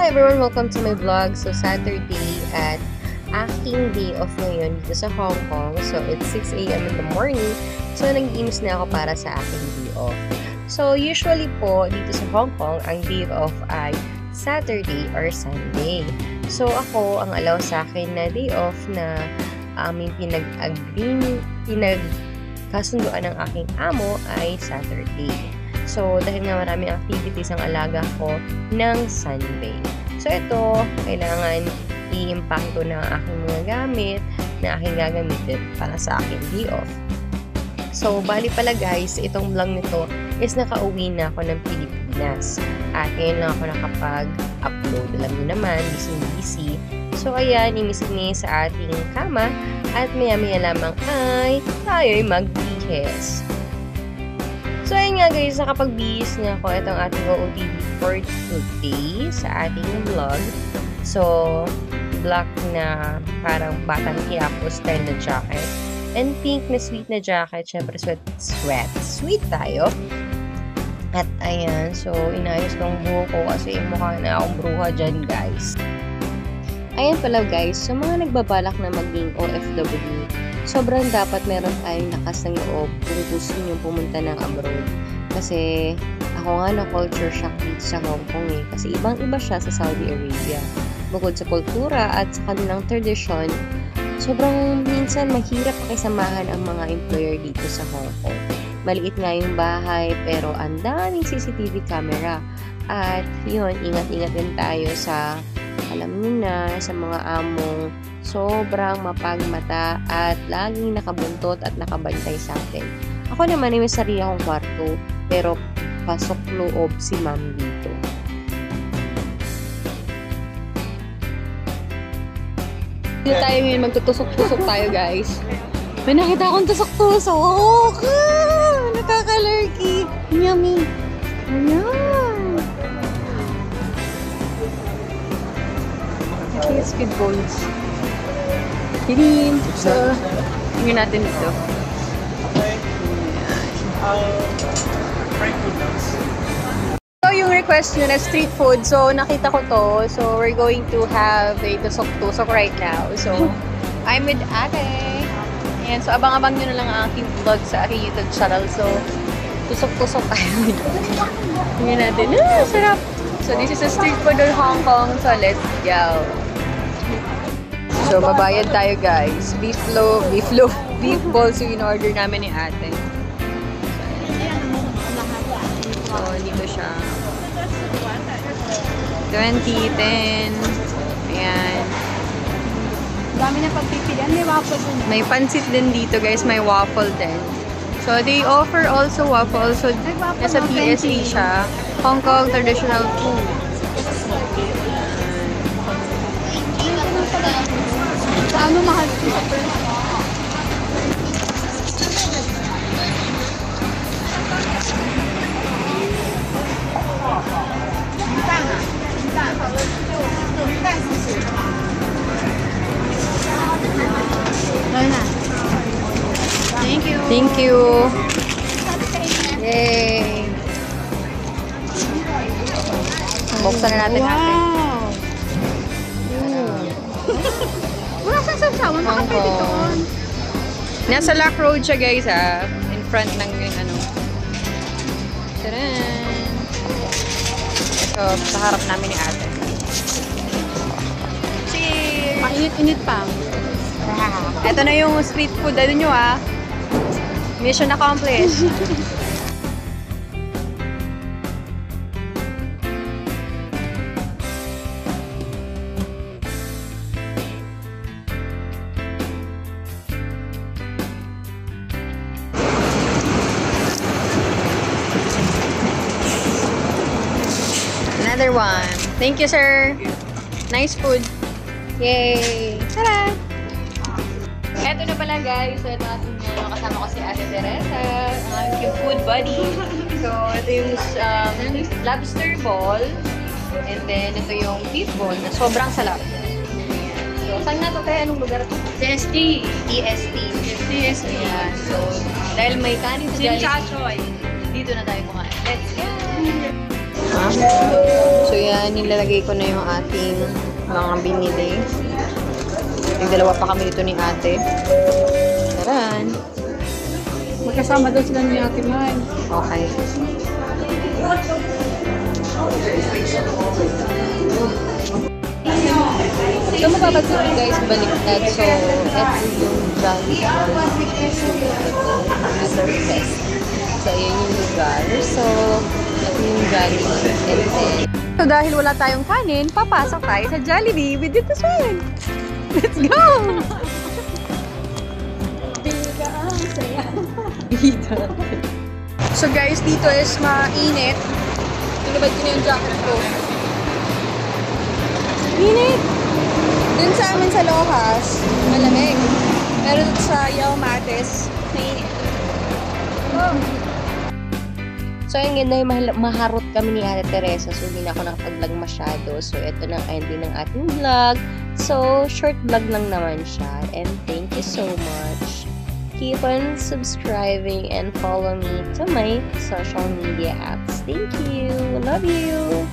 everyone! Welcome to my vlog. So, Saturday at acting day off ngayon dito sa Hong Kong. So, it's 6 a.m. in the morning. So, nag-games na ako para sa aking day off. So, usually po, dito sa Hong Kong, ang day off ay Saturday or Sunday. So, ako, ang allow sa akin na day off na aming pinagkasunduan ng aking amo ay Saturday. So, dahil nga maraming activities ang alaga ko ng Sunday. So, ito, kailangan i-impacto na aking mga gamit na aking gagamitin para sa aking day off. So, bali pala guys, itong vlog nito is nakauwi na ako ng Pilipinas. At ngayon lang ako nakapag-upload. Alam niyo naman, busy. So, ayan, inis-inis sa ating kama at maya-maya lamang ay tayo'y magbihis. So, ayun nga guys, nakapagbihis na ako. Itong ating OOTD for today sa ating vlog. So, black na parang batang Quiapo style na jacket. And pink na sweet na jacket. Siyempre, sweet tayo. At ayan, so, inayos ko ang buho ko kasi mukha na akong bruha dyan, guys. Ayan pala guys, so mga nagbabalak na maging OFW, sobrang dapat meron tayong lakas ng loob kung gusto nyo pumunta ng abroad. Kasi ako nga na-culture shock dito sa Hong Kong eh. Kasi ibang-iba siya sa Saudi Arabia. Bukod sa kultura at sa kanilang tradisyon, sobrang minsan mahirap pakisamahan ang mga employer dito sa Hong Kong. Maliit nga yung bahay pero ang daming CCTV camera. At yun, ingat-ingat din tayo sa alam niyo na sa mga among sobrang mapagmata at laging nakabuntot at nakabantay sa atin. Ako naman ay may sarili akong kwarto pero pasok loob si ma'am dito. Dito tayo ngayon, magtutusok-tusok tayo guys. May nakita akong tusok-tusok! Nakaka-lurky! Yummy! Ayan! Okay, squid balls. Hinin. So, tingnan natin dito. So, yung request nyo na street food. So, nakita ko to. So, we're going to have a tusok-tusok right now. So, I'm with Ate. And so, abang-abang nyo na lang ang aking vlog sa aking YouTube channel. So, tusok-tusok tayo. Tingnan natin. Sarap! So, this is a street food in Hong Kong. So, let's go! So, babayad tayo guys. Beef balls yung in-order namin ni ate. So, dito siya. 20, 10. Ayan. Dami na pagpipilian. May waffle din. May pansit din dito guys. May waffle din. So, they offer also waffle. So, nasa PSA siya. Hong Kong traditional food. Ano mahal ko sa first? Thank you. Thank you. Yay. Buksan na natin natin. Wala sa sasawa, makapwede doon. Nasa Lock Road siya guys ha. In front ng ano. Taran! Ito, sa harap namin ni ate. Cheers! Mainit-init pa. Ito na yung street food. Ano nyo ha? Mission accomplished. Another one. Thank you, sir. Nice food. Yay! Tara! Eto na pala, guys. So, ito ating kasama ko si Ate Teresa. Yung food buddy. So, ito yung lobster ball. And then, ito yung beef ball na sobrang sarap. So, saan na ito? Kaya anong lugar ito? CST. EST. CST. Ayan. So, dahil may kanin sa Jollibee, dito na tayo kumain. Let's go! So yan, nilalagay ko na yung ating mga binili. Nagdalawa pa kami dito ni ate. Taran! Magkasama daw sila ni Ate Mai. Okay. So, mapapansin ko guys, baliktad. So, ito yung Jolly Mother Fest. So, yun yung lugar. So, ito yung Jolly. So, dahil wala tayong kanin, papasok tayo sa Jollibee with Tito Swan. Let's go! Biga ang saya. So guys, dito is mainit. Tinubad ko na yung jacket ko. Init! Dun sa amin sa Lohas, malamig. Pero dun sa Yaumates, mainit. Oh. So ayun nga, dahil maharot kami ni Ate Teresa, so hindi na ako nakapag-vlog masyado. So ito na ang ending ng ating vlog. So short vlog lang naman siya. And thank you so much. Keep on subscribing and follow me to my social media apps. Thank you. Love you.